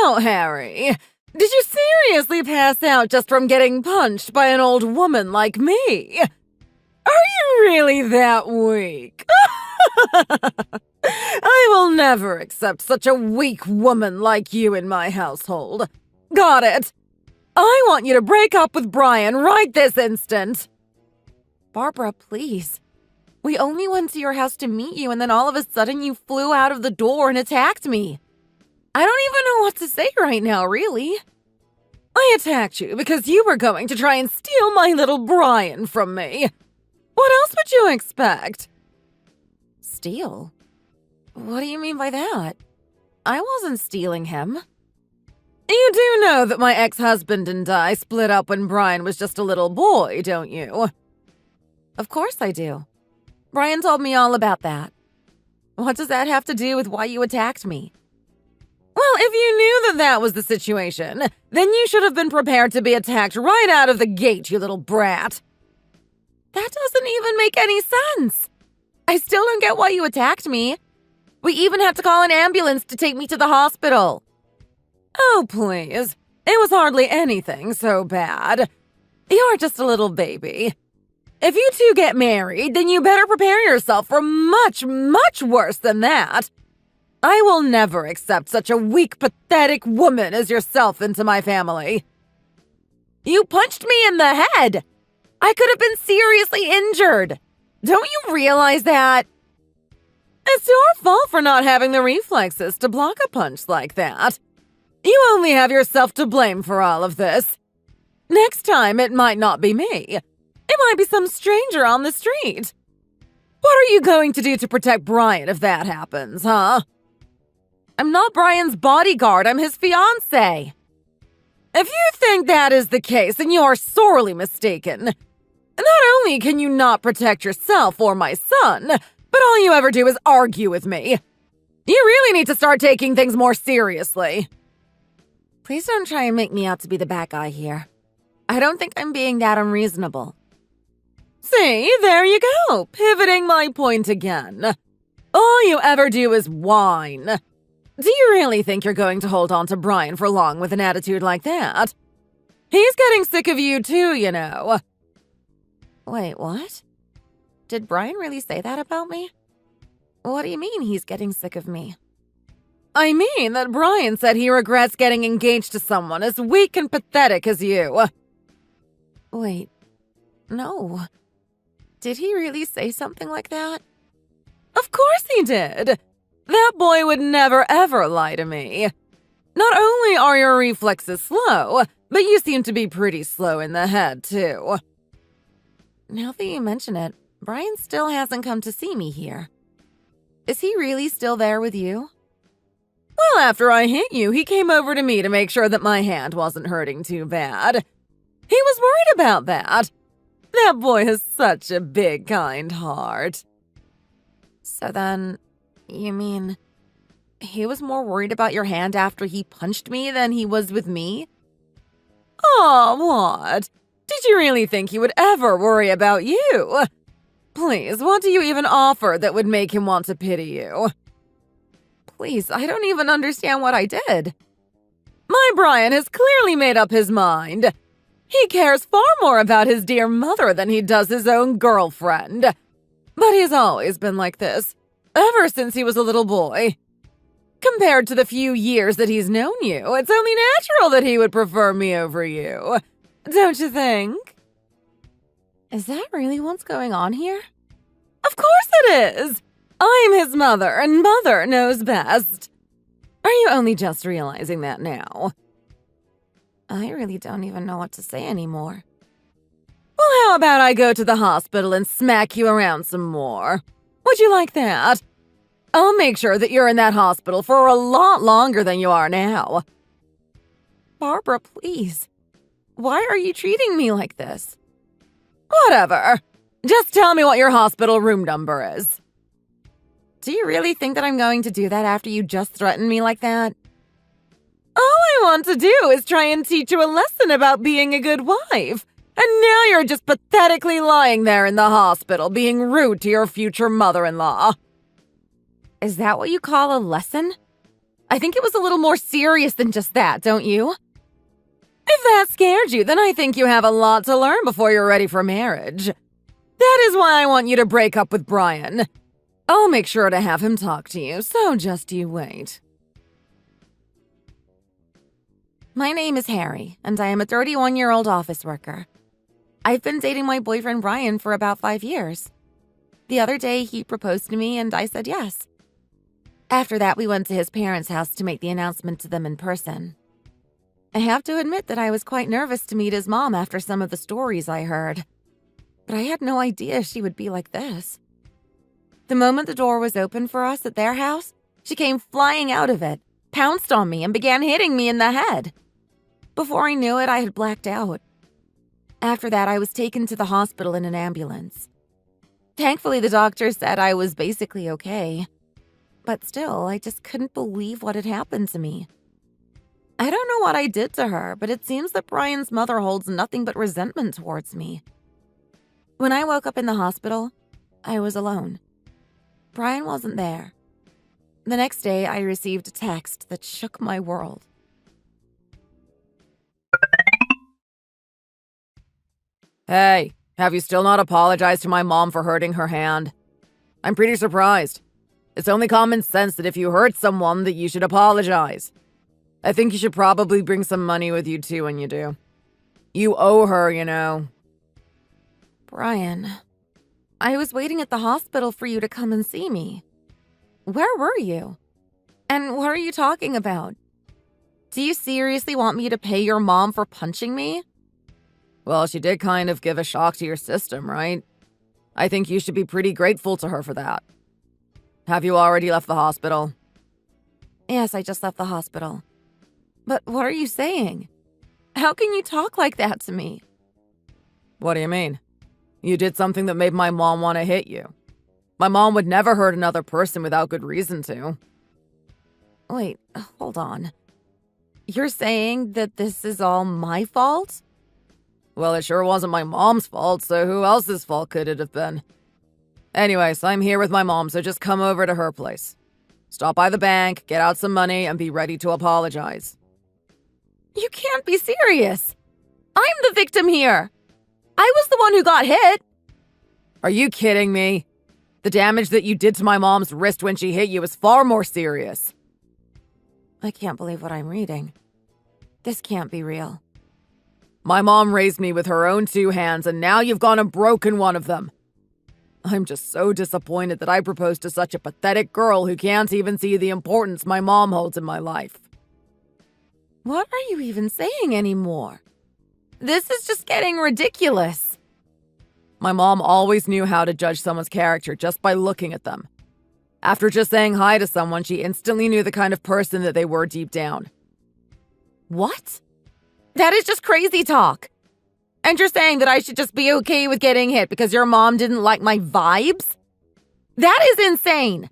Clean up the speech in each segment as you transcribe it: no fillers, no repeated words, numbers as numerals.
Now, Harry, did you seriously pass out just from getting punched by an old woman like me? Are you really that weak? I will never accept such a weak woman like you in my household. Got it? I want you to break up with Brian right this instant. Barbara, please. We only went to your house to meet you, and then all of a sudden you flew out of the door and attacked me. I don't even know what to say right now, really. I attacked you because you were going to try and steal my little Brian from me. What else would you expect? Steal? What do you mean by that? I wasn't stealing him. You do know that my ex-husband and I split up when Brian was just a little boy, don't you? Of course I do. Brian told me all about that. What does that have to do with why you attacked me? Well, if you knew that was the situation, then you should have been prepared to be attacked right out of the gate, you little brat. That doesn't even make any sense. I still don't get why you attacked me. We even had to call an ambulance to take me to the hospital. Oh, please. It was hardly anything so bad. You're just a little baby. If you two get married, then you better prepare yourself for much, much worse than that. I will never accept such a weak, pathetic woman as yourself into my family. You punched me in the head. I could have been seriously injured. Don't you realize that? It's your fault for not having the reflexes to block a punch like that. You only have yourself to blame for all of this. Next time, it might not be me. It might be some stranger on the street. What are you going to do to protect Brian if that happens, huh? I'm not Brian's bodyguard, I'm his fiancé. If you think that is the case, then you are sorely mistaken. Not only can you not protect yourself or my son, but all you ever do is argue with me. You really need to start taking things more seriously. Please don't try and make me out to be the bad guy here. I don't think I'm being that unreasonable. See, there you go, pivoting my point again. All you ever do is whine. Do you really think you're going to hold on to Brian for long with an attitude like that? He's getting sick of you too, you know. Wait, what? Did Brian really say that about me? What do you mean he's getting sick of me? I mean that Brian said he regrets getting engaged to someone as weak and pathetic as you. Wait, no. Did he really say something like that? Of course he did. That boy would never ever lie to me. Not only are your reflexes slow, but you seem to be pretty slow in the head, too. Now that you mention it, Brian still hasn't come to see me here. Is he really still there with you? Well, after I hit you, he came over to me to make sure that my hand wasn't hurting too bad. He was worried about that. That boy has such a big, kind heart. So then, you mean he was more worried about your hand after he punched me than he was with me? Oh, what? Did you really think he would ever worry about you? Please, what do you even offer that would make him want to pity you? Please, I don't even understand what I did. My Brian has clearly made up his mind. He cares far more about his dear mother than he does his own girlfriend. But he's always been like this, ever since he was a little boy. Compared to the few years that he's known you, it's only natural that he would prefer me over you. Don't you think? Is that really what's going on here? Of course it is. I'm his mother, and mother knows best. Are you only just realizing that now? I really don't even know what to say anymore. Well, how about I go to the hospital and smack you around some more? Would you like that? I'll make sure that you're in that hospital for a lot longer than you are now. Barbara, please. Why are you treating me like this? Whatever. Just tell me what your hospital room number is. Do you really think that I'm going to do that after you just threatened me like that? All I want to do is try and teach you a lesson about being a good wife. And now you're just pathetically lying there in the hospital being rude to your future mother-in-law. Is that what you call a lesson? I think it was a little more serious than just that, don't you? If that scared you, then I think you have a lot to learn before you're ready for marriage. That is why I want you to break up with Brian. I'll make sure to have him talk to you, so just you wait. My name is Harry, and I am a 31-year-old office worker. I've been dating my boyfriend Brian for about 5 years. The other day, he proposed to me, and I said yes. After that, we went to his parents' house to make the announcement to them in person. I have to admit that I was quite nervous to meet his mom after some of the stories I heard. But I had no idea she would be like this. The moment the door was open for us at their house, she came flying out of it, pounced on me, and began hitting me in the head. Before I knew it, I had blacked out. After that, I was taken to the hospital in an ambulance. Thankfully, the doctor said I was basically okay. But still, I just couldn't believe what had happened to me. I don't know what I did to her, but it seems that Brian's mother holds nothing but resentment towards me. When I woke up in the hospital, I was alone. Brian wasn't there. The next day, I received a text that shook my world. Hey, have you still not apologized to my mom for hurting her hand? I'm pretty surprised. It's only common sense that if you hurt someone that you should apologize. I think you should probably bring some money with you too when you do. You owe her, you know. Brian, I was waiting at the hospital for you to come and see me. Where were you? And what are you talking about? Do you seriously want me to pay your mom for punching me? Well, she did kind of give a shock to your system, right? I think you should be pretty grateful to her for that. Have you already left the hospital? Yes, I just left the hospital. But what are you saying? How can you talk like that to me? What do you mean? You did something that made my mom want to hit you. My mom would never hurt another person without good reason to. Wait, hold on. You're saying that this is all my fault? Well, it sure wasn't my mom's fault, so who else's fault could it have been? Anyways, I'm here with my mom, so just come over to her place. Stop by the bank, get out some money, and be ready to apologize. You can't be serious. I'm the victim here. I was the one who got hit. Are you kidding me? The damage that you did to my mom's wrist when she hit you is far more serious. I can't believe what I'm reading. This can't be real. My mom raised me with her own 2 hands, and now you've gone and broken one of them. I'm just so disappointed that I proposed to such a pathetic girl who can't even see the importance my mom holds in my life. What are you even saying anymore? This is just getting ridiculous. My mom always knew how to judge someone's character just by looking at them. After just saying hi to someone, she instantly knew the kind of person that they were deep down. What? That is just crazy talk. And you're saying that I should just be okay with getting hit because your mom didn't like my vibes? That is insane.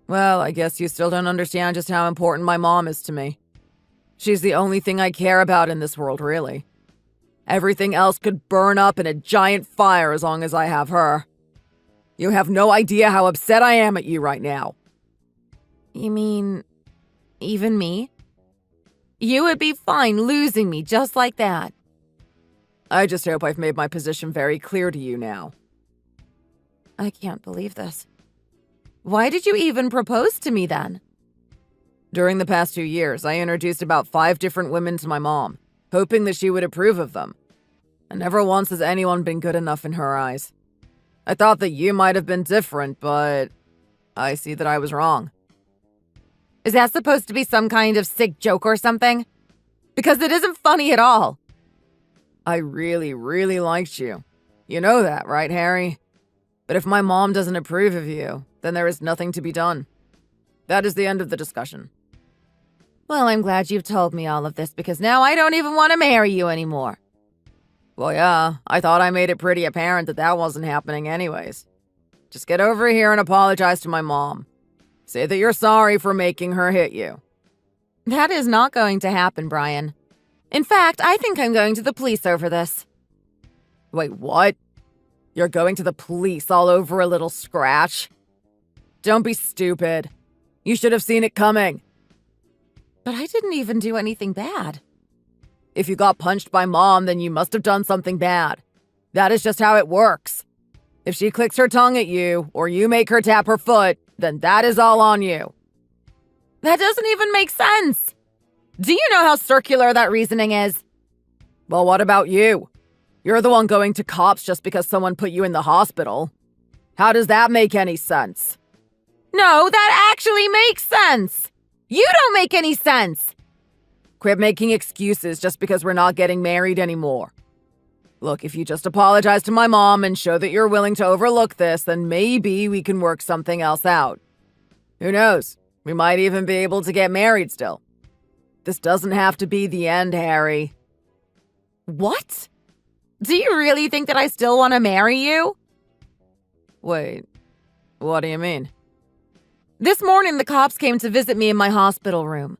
Well, I guess you still don't understand just how important my mom is to me. She's the only thing I care about in this world, really. Everything else could burn up in a giant fire as long as I have her. You have no idea how upset I am at you right now. You mean, even me? You would be fine losing me just like that. I just hope I've made my position very clear to you now. I can't believe this. Why did you even propose to me then? During the past 2 years, I introduced about 5 different women to my mom, hoping that she would approve of them. And never once has anyone been good enough in her eyes. I thought that you might have been different, but I see that I was wrong. Is that supposed to be some kind of sick joke or something? Because it isn't funny at all. I really, really liked you. You know that, right, Harry? But if my mom doesn't approve of you, then there is nothing to be done. That is the end of the discussion. Well, I'm glad you've told me all of this because now I don't even want to marry you anymore. Well, yeah, I thought I made it pretty apparent that that wasn't happening anyways. Just get over here and apologize to my mom. Say that you're sorry for making her hit you. That is not going to happen, Brian. In fact, I think I'm going to the police over this. Wait, what? You're going to the police all over a little scratch? Don't be stupid. You should have seen it coming. But I didn't even do anything bad. If you got punched by Mom, then you must have done something bad. That is just how it works. If she clicks her tongue at you, or you make her tap her foot, then that is all on you. That doesn't even make sense. Do you know how circular that reasoning is? Well, what about you? You're the one going to cops just because someone put you in the hospital. How does that make any sense? No, that actually makes sense. You don't make any sense. Quit making excuses just because we're not getting married anymore. Look, if you just apologize to my mom and show that you're willing to overlook this, then maybe we can work something else out. Who knows? We might even be able to get married still. This doesn't have to be the end, Harry. What? Do you really think that I still want to marry you? Wait, what do you mean? This morning, the cops came to visit me in my hospital room.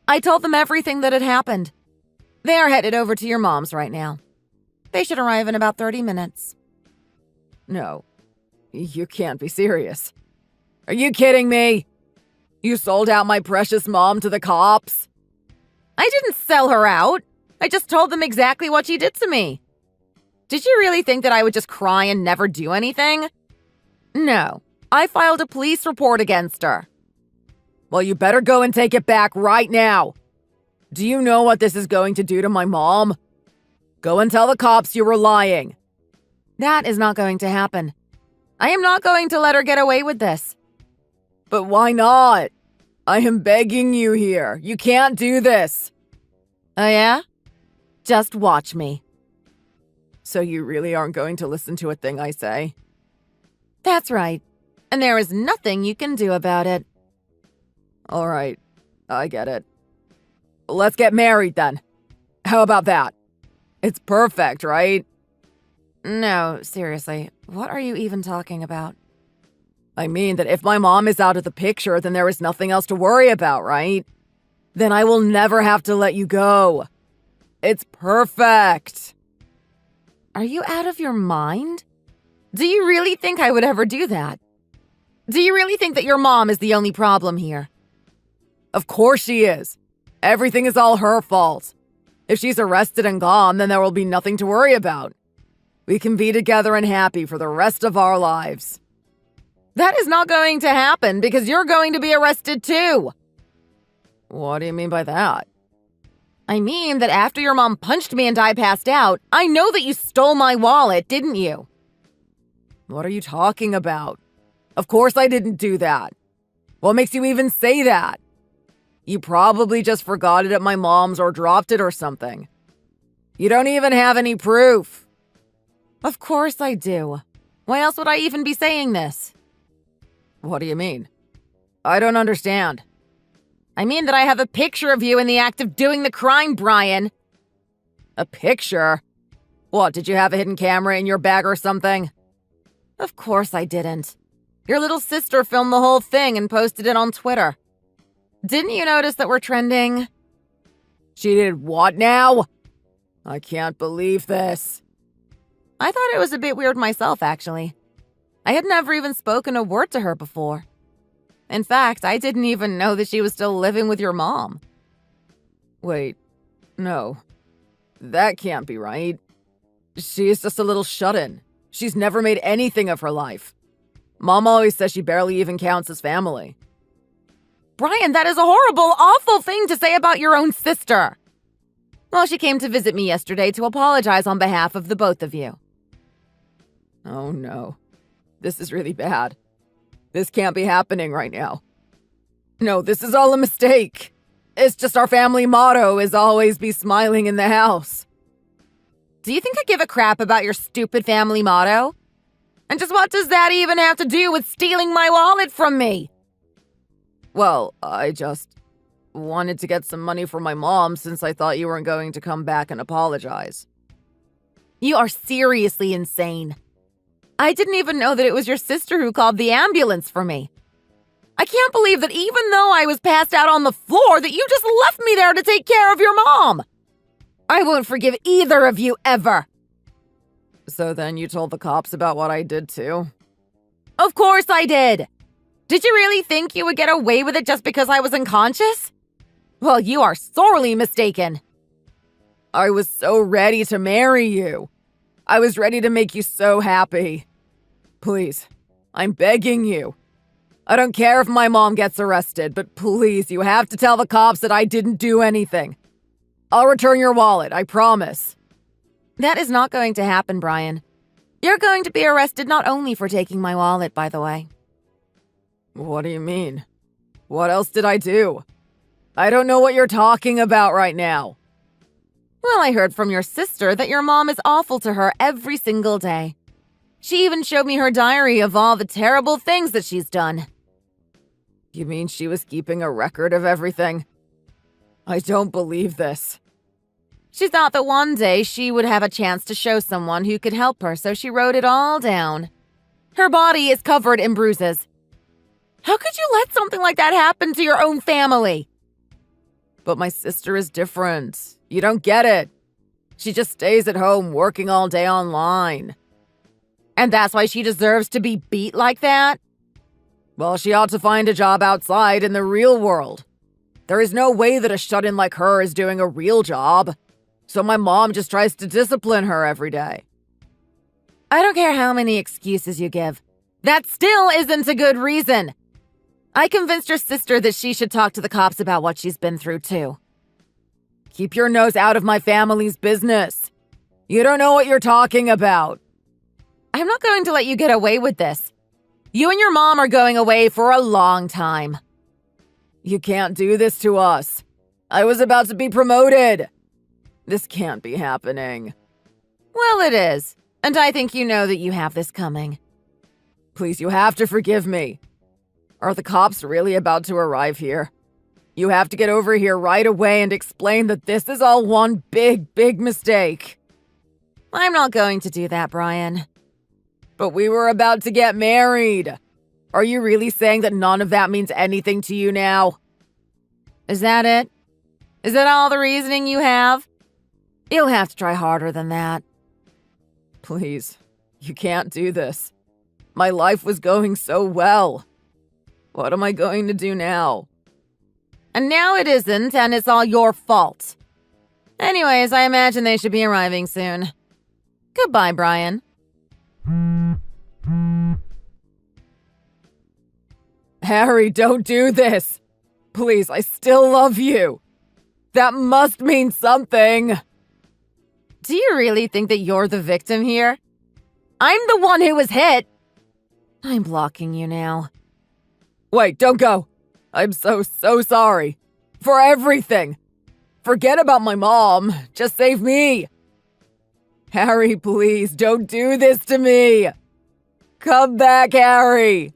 I told them everything that had happened. They are headed over to your mom's right now. They should arrive in about 30 minutes. No, you can't be serious. Are you kidding me? You sold out my precious mom to the cops? I didn't sell her out. I just told them exactly what she did to me. Did you really think that I would just cry and never do anything? No, I filed a police report against her. Well, you better go and take it back right now. Do you know what this is going to do to my mom? Go and tell the cops you were lying. That is not going to happen. I am not going to let her get away with this. But why not? I am begging you here. You can't do this. Oh yeah? Just watch me. So you really aren't going to listen to a thing I say? That's right. And there is nothing you can do about it. All right, I get it. Let's get married then. How about that? It's perfect, right? No, seriously. What are you even talking about? I mean that if my mom is out of the picture, then there is nothing else to worry about, right? Then I will never have to let you go. It's perfect. Are you out of your mind? Do you really think I would ever do that? Do you really think that your mom is the only problem here? Of course she is. Everything is all her fault. If she's arrested and gone, then there will be nothing to worry about. We can be together and happy for the rest of our lives. That is not going to happen because you're going to be arrested too. What do you mean by that? I mean that after your mom punched me and I passed out, I know that you stole my wallet, didn't you? What are you talking about? Of course I didn't do that. What makes you even say that? You probably just forgot it at my mom's or dropped it or something. You don't even have any proof. Of course I do. Why else would I even be saying this? What do you mean? I don't understand. I mean that I have a picture of you in the act of doing the crime, Brian. A picture? What, did you have a hidden camera in your bag or something? Of course I didn't. Your little sister filmed the whole thing and posted it on Twitter. Didn't you notice that we're trending? She did what now? I can't believe this. I thought it was a bit weird myself, actually. I had never even spoken a word to her before. In fact, I didn't even know that she was still living with your mom. Wait, no. That can't be right. She's just a little shut-in. She's never made anything of her life. Mom always says she barely even counts as family. Brian, that is a horrible, awful thing to say about your own sister. Well, she came to visit me yesterday to apologize on behalf of the both of you. Oh no. This is really bad. This can't be happening right now. No, this is all a mistake. It's just our family motto is always be smiling in the house. Do you think I give a crap about your stupid family motto? And just what does that even have to do with stealing my wallet from me? Well, I just wanted to get some money for my mom since I thought you weren't going to come back and apologize. You are seriously insane. I didn't even know that it was your sister who called the ambulance for me. I can't believe that even though I was passed out on the floor, that you just left me there to take care of your mom. I won't forgive either of you ever. So then you told the cops about what I did too? Of course I did. Did you really think you would get away with it just because I was unconscious? Well, you are sorely mistaken. I was so ready to marry you. I was ready to make you so happy. Please, I'm begging you. I don't care if my mom gets arrested, but please, you have to tell the cops that I didn't do anything. I'll return your wallet, I promise. That is not going to happen, Brian. You're going to be arrested not only for taking my wallet, by the way. What do you mean? What else did I do? I don't know what you're talking about right now. Well, I heard from your sister that your mom is awful to her every single day. She even showed me her diary of all the terrible things that she's done. You mean she was keeping a record of everything? I don't believe this. She thought that one day she would have a chance to show someone who could help her, so she wrote it all down. Her body is covered in bruises. How could you let something like that happen to your own family? But my sister is different. You don't get it. She just stays at home working all day online. And that's why she deserves to be beat like that? Well, she ought to find a job outside in the real world. There is no way that a shut-in like her is doing a real job. So my mom just tries to discipline her every day. I don't care how many excuses you give. That still isn't a good reason. I convinced your sister that she should talk to the cops about what she's been through, too. Keep your nose out of my family's business. You don't know what you're talking about. I'm not going to let you get away with this. You and your mom are going away for a long time. You can't do this to us. I was about to be promoted. This can't be happening. Well, it is. And I think you know that you have this coming. Please, you have to forgive me. Are the cops really about to arrive here? You have to get over here right away and explain that this is all one big, big mistake. I'm not going to do that, Brian. But we were about to get married. Are you really saying that none of that means anything to you now? Is that it? Is that all the reasoning you have? You'll have to try harder than that. Please, you can't do this. My life was going so well. What am I going to do now? And now it isn't, and it's all your fault. Anyways, I imagine they should be arriving soon. Goodbye, Brian. Harry, don't do this. Please, I still love you. That must mean something. Do you really think that you're the victim here? I'm the one who was hit. I'm blocking you now. Wait, don't go. I'm so sorry. For everything. Forget about my mom. Just save me. Harry, please, don't do this to me. Come back, Harry.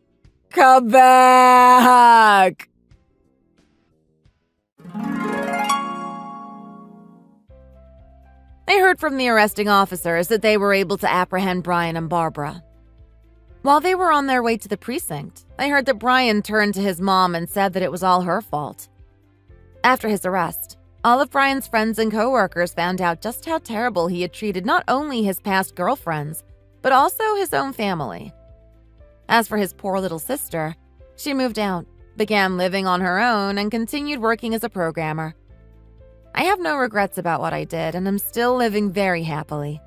Come back. I heard from the arresting officers that they were able to apprehend Brian and Barbara. While they were on their way to the precinct, I heard that Brian turned to his mom and said that it was all her fault. After his arrest, all of Brian's friends and coworkers found out just how terrible he had treated not only his past girlfriends, but also his own family. As for his poor little sister, she moved out, began living on her own, and continued working as a programmer. I have no regrets about what I did, and I'm still living very happily.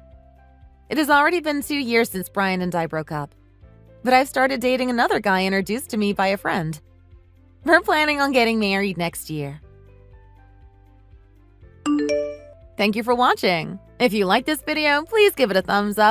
It has already been 2 years since Brian and I broke up, but I've started dating another guy introduced to me by a friend. We're planning on getting married next year. Thank you for watching. If you like this video, please give it a thumbs up.